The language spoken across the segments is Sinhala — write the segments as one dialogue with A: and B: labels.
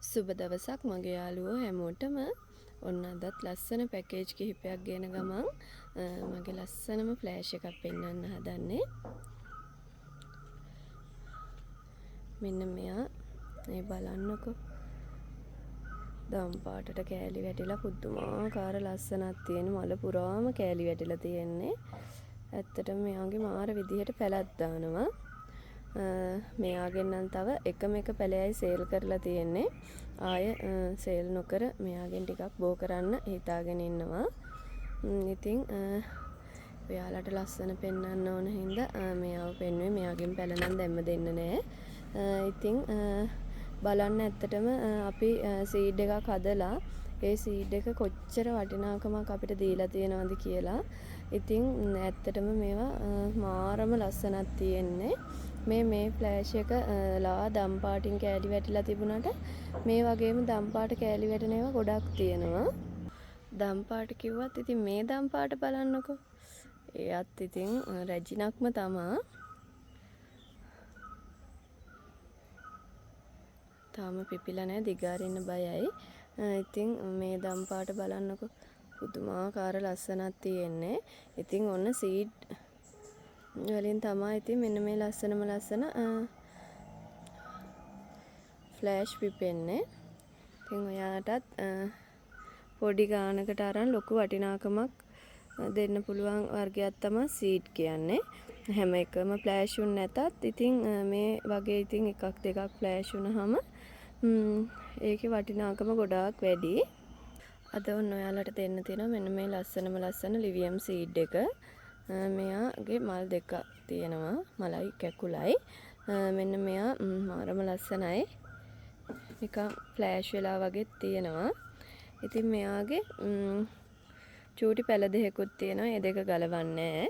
A: සුබ දවසක් මගේ යාළුවෝ හැමෝටම. ඔන්න අදත් ලස්සන පැකේජ් කිහිපයක් ගෙන ගමන් මගේ ලස්සනම ෆ්ලෑෂ් එකක් පෙන්වන්න හදන්නේ. මෙන්න මෙයා මේ බලන්නකෝ. දම් පාටට කෑලි වැටිලා පුදුමාකාර ලස්සනක් තියෙන මල පුරාම කෑලි වැටිලා තියෙන්නේ. ඇත්තටම මෙයාගේ මාර විදිහට පැලක් දානවා. මෙයාගෙන් නම් තව එකම එක පැලයයි සේල් කරලා තියෙන්නේ. ආය සේල් නොකර මෙයාගෙන් ටිකක් බෝ කරන්න හිතාගෙන ඉන්නවා. ඉතින් ඔයාලට ලස්සන පෙන්වන්න ඕන හින්දා මෙයාව පෙන්වුවේ. මෙයාගෙන් පැල නම් දැම්ම දෙන්න නෑ. ඉතින් බලන්න ඇත්තටම අපි සීඩ් එකක් හදලා ඒ සීඩ් එක කොච්චර වටිනාකමක් අපිට දීලා තියෙනවද කියලා. ඉතින් ඇත්තටම මේවා මාරම ලස්සනක් තියෙන්නේ. මේ ෆ්ලෑෂ් එක ලා දම් පාටින් කෑලි වැටිලා තිබුණාට මේ වගේම දම් පාට කෑලි වැටෙන ඒවා ගොඩක් තියෙනවා. දම් පාට කිව්වත් ඉතින් මේ දම් පාට බලන්නකෝ. එයත් ඉතින් රැජිනක්ම තමා. තාම පිපිලා නැහැ, දිගාරින්න බයයි. ඉතින් මේ දම් පාට බලන්නකෝ. පුදුමාකාර ලස්සනක් තියෙන්නේ. ඉතින් ඔන්න සීඩ් වලින් තමයි ඉතින් මෙන්න මේ ලස්සනම ලස්සන ෆ්ලෑෂ් පිපෙන්නේ. ඉතින් ඔයාලටත් පොඩි ගානකට අරන් ලොකු වටිනාකමක් දෙන්න පුළුවන් වර්ගයක් තමයි සීඩ් කියන්නේ. හැම එකම ෆ්ලෑෂ් වුන් නැතත් ඉතින් මේ වගේ ඉතින් එකක් දෙකක් ෆ්ලෑෂ් වුණාම ඒකේ වටිනාකම ගොඩාක් වැඩි. අද ඔන්න ඔයාලට දෙන්න තියෙනවා මෙන්න මේ ලස්සන ලිවියම් සීඩ් එක. මෙයාගේ මල් දෙකක් තියෙනවා, මලයි කැකුලයි. මෙන්න මෙයා මාරම ලස්සනයි. නිකන් ෆ්ලෑෂ් වෙලා වගේ තියෙනවා. ඉතින් මෙයාගේ චූටි පැල දෙකකුත් තියෙනවා. ඒ දෙක ගලවන්නේ නැහැ.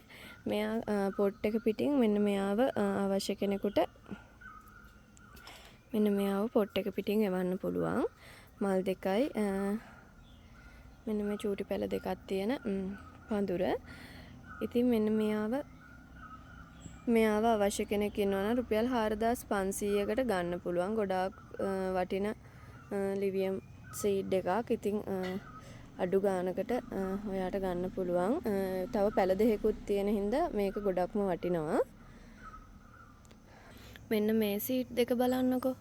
A: මෙයා පොට් එක පිටින් මෙන්න මෙයාව අවශ්‍ය කෙනෙකුට මෙන්න මෙයාව පොට් එක පිටින් එවන්න පුළුවන්. මල් දෙකයි මෙන්න මේ චූටි පැල දෙකක් තියෙන පඳුර. ඉතින් මෙන්න මෙයාව අවශ්‍ය කෙනෙක් ඉන්නවා නම් රුපියල් 4500කට ගන්න පුළුවන්. ගොඩාක් වටින ලිවියම් සීඩ් එකක්. ඉතින් අඩු ගානකට ඔයාට ගන්න පුළුවන්. තව පැල දෙකකුත් තියෙන හින්දා මේක ගොඩක්ම වටිනවා. මෙන්න මේ සීඩ් දෙක බලන්නකෝ.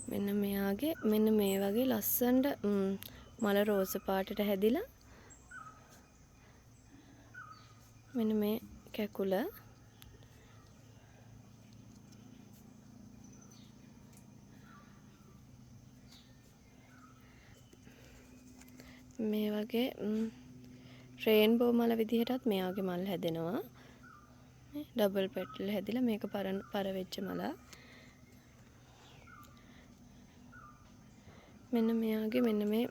A: මෙන්න මෙයාගේ මෙන්න මේ වගේ ලස්සනට මල රෝස පාටට හැදිලා මෙන්න මේ කැකුල මේ වගේ රේන්බෝ මල විදිහටත් මෙයාගේ මල් හැදෙනවා. ඩබල් පෙටල් හැදිලා මේක පර වෙච්ච මලක්. මෙන්න මෙයාගේ මෙන්න මේ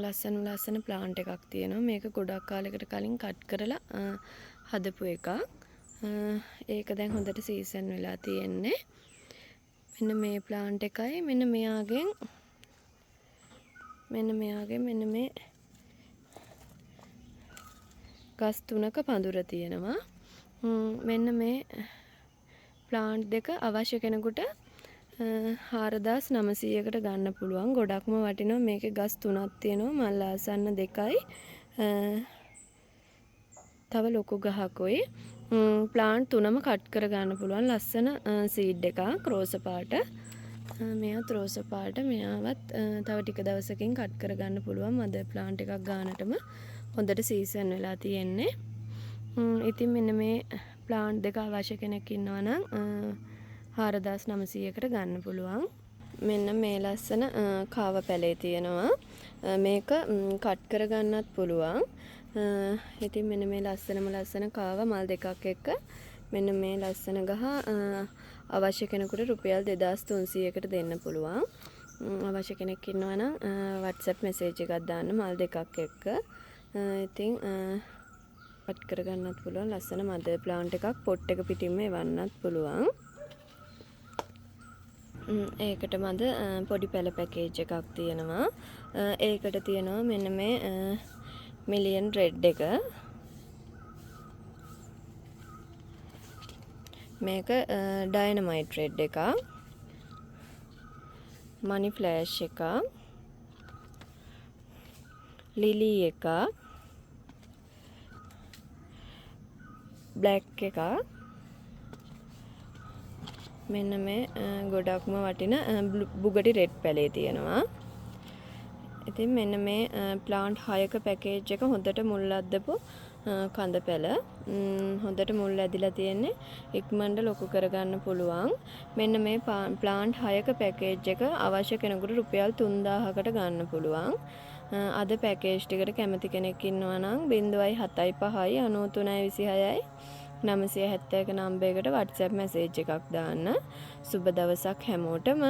A: ලස්සන ප්ලාන්ට් එකක් තියෙනවා. මේක ගොඩක් කාලයකට කලින් කට් කරලා හදපු එකක්. ඒක දැන් හොඳට සීසන් වෙලා තියෙන්නේ. මෙන්න මේ ප්ලාන්ට් එකයි මෙන්න මෙයාගෙන් මෙන්න මේ ගස් තුනක පඳුර තියෙනවා. මෙන්න මේ ප්ලාන්ට් දෙක අවශ්‍ය කෙනෙකුට 4900කට ගන්න පුළුවන්. ගොඩක්ම වටිනවා. මේකේ ගස් 3ක් තියෙනවා. මල් ආසන්න 2යි. තව ලොකු ගහකුයි. ප්ලාන්ට් 3ම කට් කර ගන්න පුළුවන්. ලස්සන සීඩ් එකක් රෝස පාට. මෙයාත් රෝස පාට. මෙයාවත් තව ටික දවසකින් කට් කර ගන්න පුළුවන්. මද ප්ලාන්ට් එකක් ගන්නටම හොඳට සීසන් වෙලා තියෙන්නේ. ඉතින් මෙන්න මේ ප්ලාන්ට් දෙක අවශ්‍ය කෙනෙක් ඉන්නවා නම් 4900කට ගන්න පුළුවන්. මෙන්න මේ ලස්සන කාව පැලේ තියෙනවා. මේක කට් කර ගන්නත් පුළුවන්. ඉතින් මෙන්න මේ ලස්සන කාව මල් දෙකක් එක්ක මෙන්න මේ ලස්සන ගහ අවශ්‍ය කෙනෙකුට රුපියල් 2300කට දෙන්න පුළුවන්. අවශ්‍ය කෙනෙක් ඉන්නවා නම් WhatsApp message එකක් දාන්න මල් දෙකක් එක්ක. ඉතින් කට් කර ගන්නත් පුළුවන්. ලස්සන මදර් ප්ලාන්ට් එකක් පොට් එක පිටින්ම එවන්නත් පුළුවන්. ඒකට මද පොඩි පැල පැකේජ් එකක් තියෙනවා. ඒකට තියෙනවා මෙන්න මේ මිලියන් රෙඩ් එක. මේක ඩයනමයිට් රෙඩ් එකක්. මනි ෆ්ලෑෂ් එකක්, ලිලි එකක්, බ්ලැක් එකක්. මෙන්න මේ ගොඩක්ම වටින බුගටි රෙඩ් පැලේ තියෙනවා. ඉතින් මෙන්න මේ ප්ලාන්ට් 6ක පැකේජ් එක හොඳට මුල් අද්දපු කඳ පැල. හොඳට මුල් ඇදිලා තියෙන්නේ. ඉක්මනට ලොකු කරගන්න පුළුවන්. මෙන්න මේ ප්ලාන්ට් 6ක පැකේජ් එක අවශ්‍ය කෙනෙකුට රුපියල් 3000කට ගන්න පුළුවන්. අද පැකේජ් ටිකට කැමති කෙනෙක් ඉන්නවා නම් 075 9326 970ක නම්බරයකට WhatsApp මැසේජ් එකක් දාන්න. සුබ දවසක් හැමෝටම.